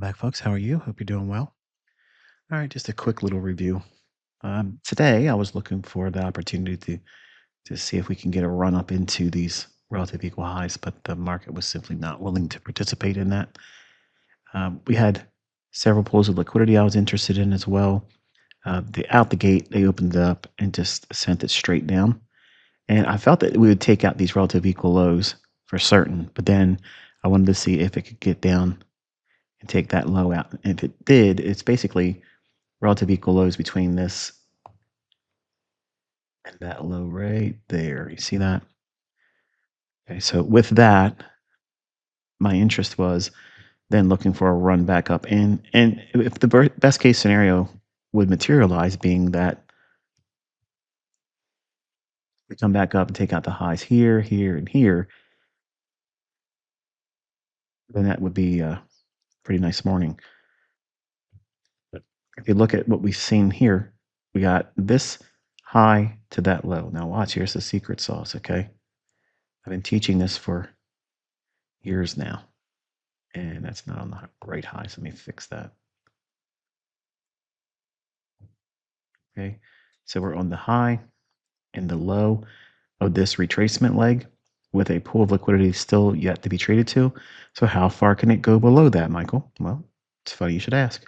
Back, folks. How are you? Hope you're doing well. All right, just a quick little review. Today, I was looking for the opportunity to see if we can get a run up into these relative equal highs, but the market was simply not willing to participate in that. We had several pools of liquidity I was interested in as well. Out the gate, they opened it up and just sent it straight down. And I felt that we would take out these relative equal lows for certain, but then I wanted to see if it could get down and take that low out. And if it did, it's basically relative equal lows between this and that low right there. You see that? Okay, so with that, my interest was then looking for a run back up in. And if the best case scenario would materialize, being that we come back up and take out the highs here, here, and here, then that would be a pretty nice morning. But if you look at what we've seen here, we got this high to that low. Now watch, here's the secret sauce, okay? I've been teaching this for years now. And that's not on the right high, so let me fix that. Okay, so we're on the high and the low of this retracement leg with a pool of liquidity still yet to be traded to. So how far can it go below that, Michael? Well, it's funny you should ask.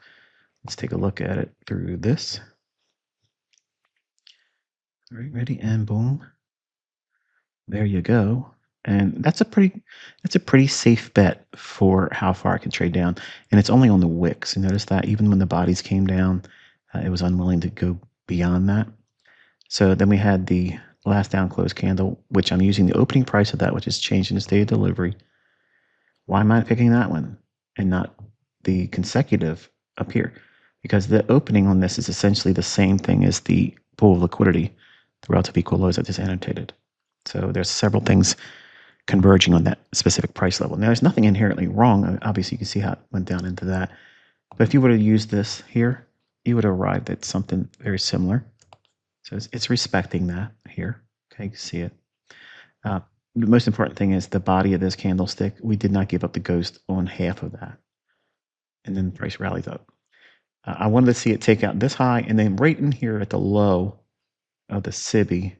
Let's take a look at it through this. All right, ready, and boom. There you go. And that's a pretty safe bet for how far it can trade down. And it's only on the wicks. And notice that even when the bodies came down, it was unwilling to go beyond that. So then we had the last down close candle, which I'm using the opening price of that, which is changed in the state of delivery. Why am I picking that one and not the consecutive up here? Because the opening on this is essentially the same thing as the pool of liquidity, the relative equal lows I just annotated. So there's several things converging on that specific price level. Now, there's nothing inherently wrong. Obviously, you can see how it went down into that. But if you would have used this here, you would have arrived at something very similar. So it's respecting that here. Okay, you can see it. The most important thing is the body of this candlestick. We did not give up the ghost on half of that. And then the price rallies up. I wanted to see it take out this high, and then right in here at the low of the SIBI,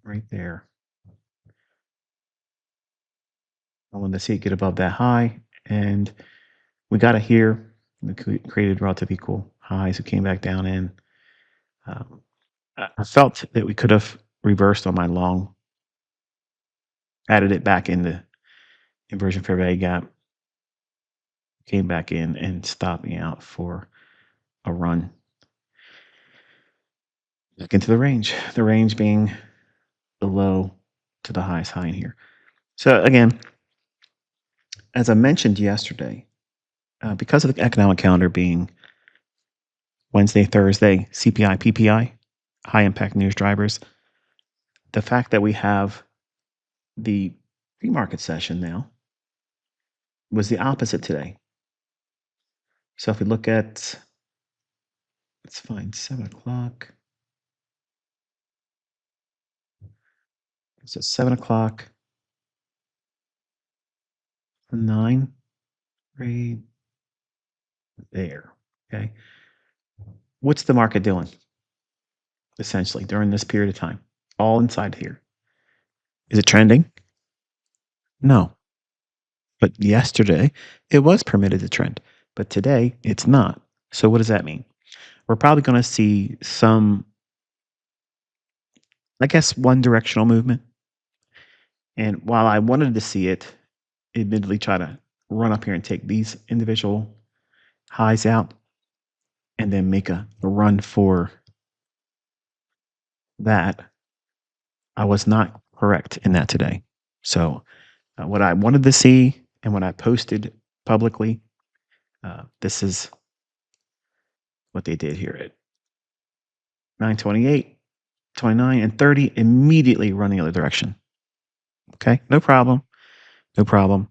right there. I wanted to see it get above that high, and we got it here. We created relative equal highs. It came back down in. I felt that we could have reversed on my long, added it back in the inversion fair value gap, came back in and stopped me out for a run back into the range being the low to the highest high in here. So again, as I mentioned yesterday, because of the economic calendar being Wednesday, Thursday, CPI, PPI, high impact news drivers, the fact that we have the pre-market session now was the opposite today. So if we look at, let's find 7 o'clock. So 7 o'clock, 9, right there. Okay. What's the market doing essentially during this period of time? All inside here. Is it trending? No. But yesterday it was permitted to trend, but today it's not. So what does that mean? We're probably going to see some, I guess, one directional movement. And while I wanted to see it, admittedly try to run up here and take these individual highs out and then make a run for that, I was not correct in that today. So what I wanted to see and what I posted publicly, this is what they did here at 9:28, 29, and 30, immediately run the other direction. Okay, no problem. No problem.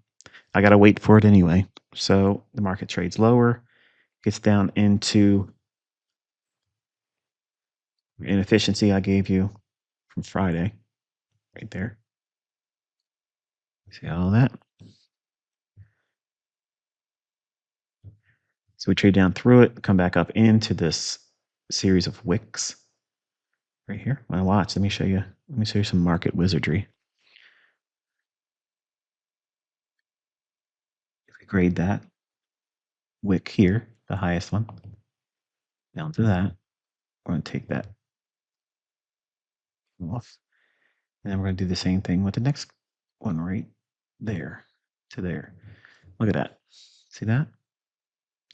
I got to wait for it anyway. So the market trades lower, gets down into inefficiency I gave you from Friday, right there. See all that? So we trade down through it, come back up into this series of wicks right here. Now watch, let me show you. Let me show you some market wizardry. If we grade that wick here, the highest one, down to that, we're going to take that off. And then we're going to do the same thing with the next one right there to there. Look at that. See that?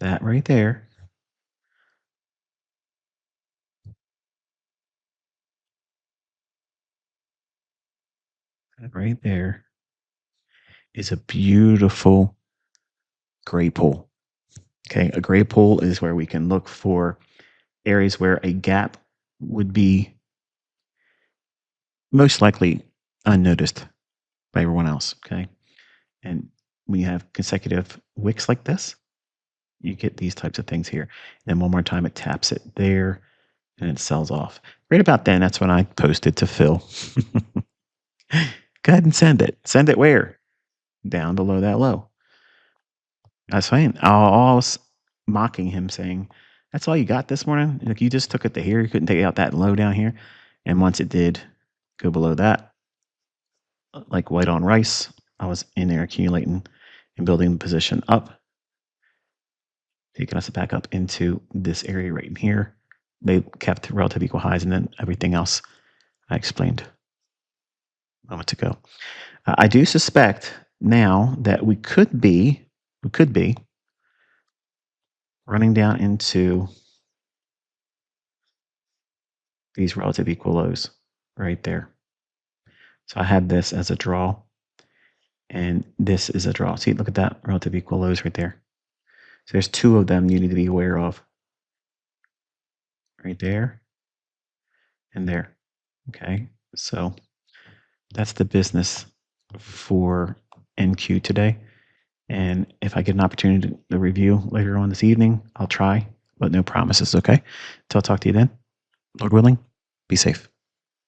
That right there. That right there is a beautiful gray pool. Okay, a gray pool is where we can look for areas where a gap would be most likely unnoticed by everyone else. Okay, and when you have consecutive wicks like this, you get these types of things here. And then one more time, it taps it there and it sells off. Right about then, that's when I posted to Phil. Go ahead and send it. Send it where? Down below that low. That's fine. I was mocking him, saying, "That's all you got this morning? Like you just took it to here. You couldn't take it out that low down here." And once it did go below that, like white on rice, I was in there accumulating and building the position up, taking us back up into this area right in here. They kept relative equal highs, and then everything else I explained a moment ago. I do suspect now that we could be running down into these relative equal lows right there. So I had this as a draw, and this is a draw. See, look at that relative equal lows right there. So there's two of them you need to be aware of. Right there and there. Okay, so that's the business for NQ today. And if I get an opportunity to review later on this evening, I'll try, but no promises, okay? Till I'll talk to you then. Lord willing, be safe.